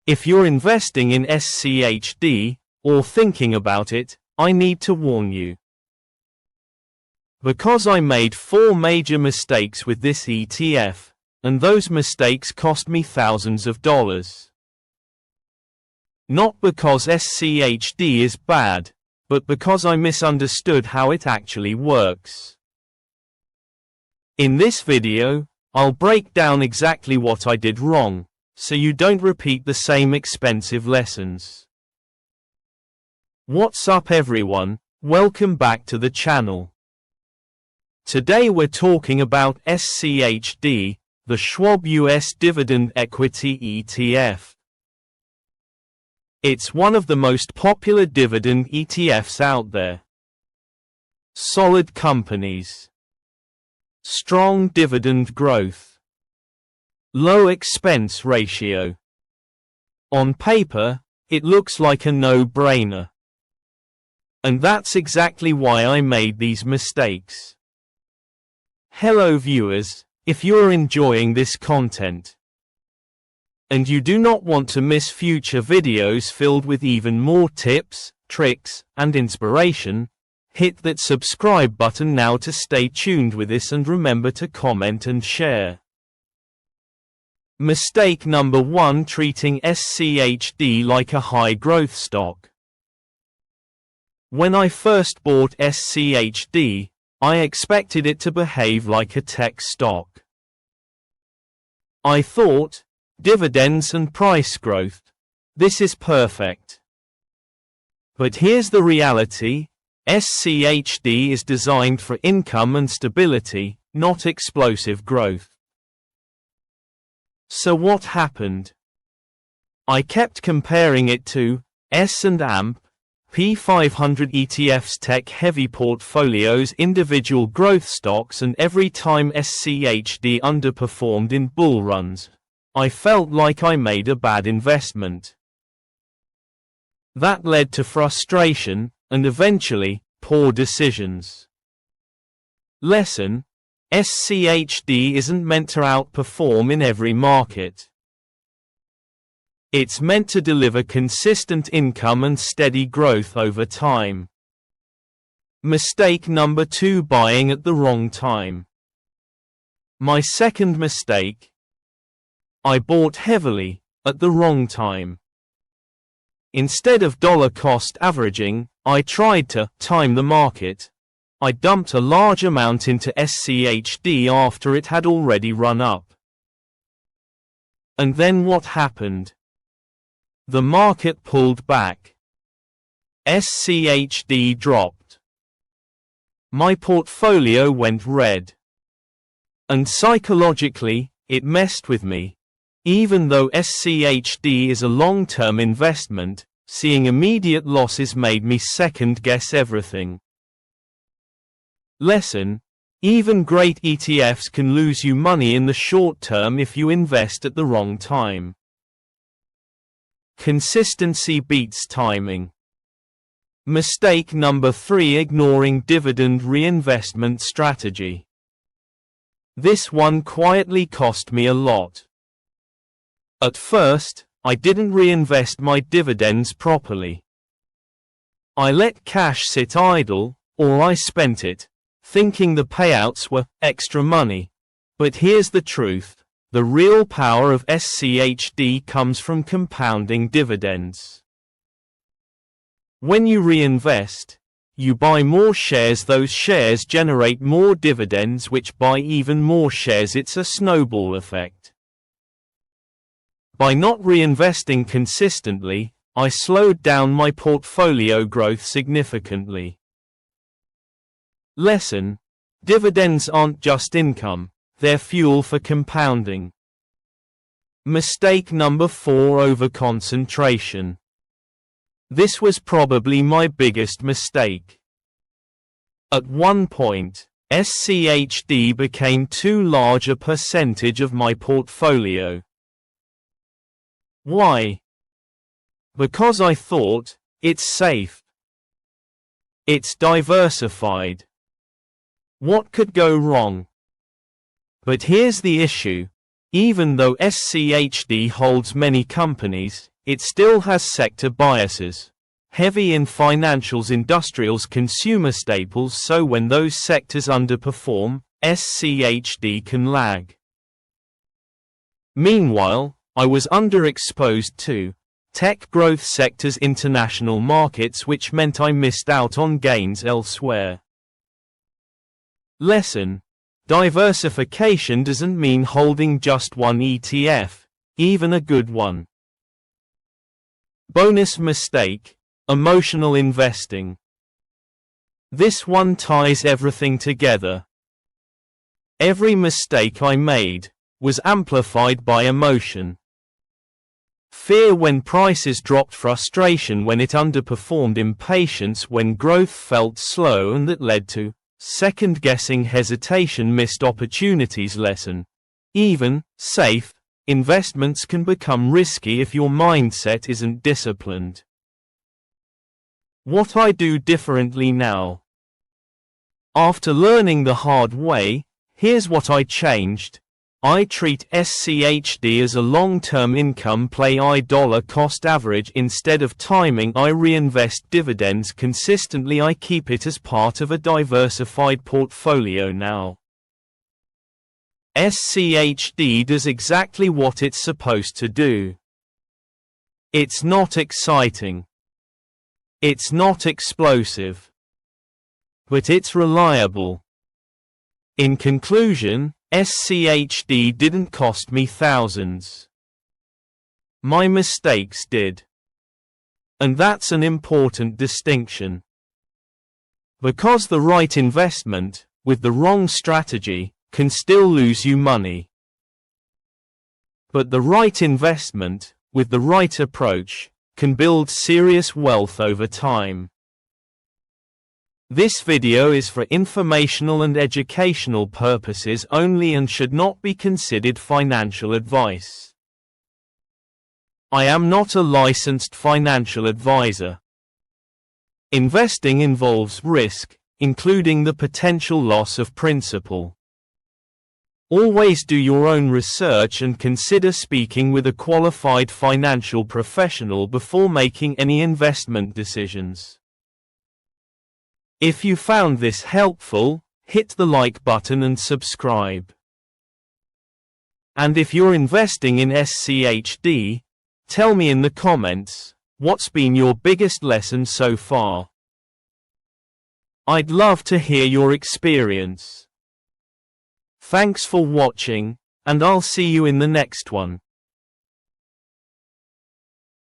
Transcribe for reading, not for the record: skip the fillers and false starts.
If you're investing in SCHD, or thinking about it, I need to warn you. Because I made 4 major mistakes with this ETF, and those mistakes cost me thousands of dollars. Not because SCHD is bad, but because I misunderstood how it actually works. In this video, I'll break down exactly what I did wrong, so you don't repeat the same expensive lessons. What's up everyone, welcome back to the channel. Today we're talking about SCHD, the Schwab US Dividend Equity ETF. It's one of the most popular dividend ETFs out there. Solid companies. Strong dividend growth. Low expense ratio. On paper, it looks like a no-brainer. And that's exactly why I made these mistakes. Hello viewers, if you're enjoying this content, and you do not want to miss future videos filled with even more tips, tricks, and inspiration, hit that subscribe button now to stay tuned with this and remember to comment and share. Mistake number 1: treating SCHD like a high-growth stock. When I first bought SCHD, I expected it to behave like a tech stock. I thought, dividends and price growth, this is perfect. But here's the reality: SCHD is designed for income and stability, not explosive growth. So what happened? I kept comparing it to S&P 500 ETF's tech-heavy portfolios, individual growth stocks, and every time SCHD underperformed in bull runs, I felt like I made a bad investment. That led to frustration, and eventually, poor decisions. Lesson: SCHD isn't meant to outperform in every market. It's meant to deliver consistent income and steady growth over time. Mistake number 2: buying at the wrong time. My second mistake: I bought heavily, at the wrong time. Instead of dollar cost averaging, I tried to time the market. I dumped a large amount into SCHD after it had already run up. And then what happened? The market pulled back. SCHD dropped. My portfolio went red. And psychologically, it messed with me. Even though SCHD is a long-term investment, seeing immediate losses made me second-guess everything. Lesson: even great ETFs can lose you money in the short term if you invest at the wrong time. Consistency beats timing. Mistake number 3: ignoring dividend reinvestment strategy. This one quietly cost me a lot. At first, I didn't reinvest my dividends properly. I let cash sit idle, or I spent it, thinking the payouts were extra money. But here's the truth: the real power of SCHD comes from compounding dividends. When you reinvest, you buy more shares. Those shares generate more dividends, which buy even more shares. It's a snowball effect. By not reinvesting consistently, I slowed down my portfolio growth significantly. Lesson: dividends aren't just income, they're fuel for compounding. Mistake number 4: overconcentration. This was probably my biggest mistake. At one point, SCHD became too large a percentage of my portfolio. Why? Because I thought, it's safe. It's diversified. What could go wrong? But here's the issue. Even though SCHD holds many companies, it still has sector biases. Heavy in financials, industrials, consumer staples, so when those sectors underperform, SCHD can lag. Meanwhile, I was underexposed to tech growth sectors, international markets, which meant I missed out on gains elsewhere. Lesson: diversification doesn't mean holding just one ETF, even a good one. Bonus mistake: emotional investing. This one ties everything together. Every mistake I made was amplified by emotion. Fear when prices dropped, frustration when it underperformed, impatience when growth felt slow and that led to second-guessing, hesitation, missed opportunities. Lesson: even safe investments can become risky if your mindset isn't disciplined. What I do differently now. After learning the hard way, here's what I changed. I treat SCHD as a long-term income play. I dollar cost average instead of timing. I reinvest dividends consistently. I keep it as part of a diversified portfolio now. SCHD does exactly what it's supposed to do. It's not exciting. It's not explosive. But it's reliable. In conclusion, SCHD didn't cost me thousands. My mistakes did. And that's an important distinction. Because the right investment, with the wrong strategy, can still lose you money. But the right investment, with the right approach, can build serious wealth over time. This video is for informational and educational purposes only and should not be considered financial advice. I am not a licensed financial advisor. Investing involves risk, including the potential loss of principal. Always do your own research and consider speaking with a qualified financial professional before making any investment decisions. If you found this helpful, hit the like button and subscribe. And if you're investing in SCHD, tell me in the comments, what's been your biggest lesson so far? I'd love to hear your experience. Thanks for watching, and I'll see you in the next one.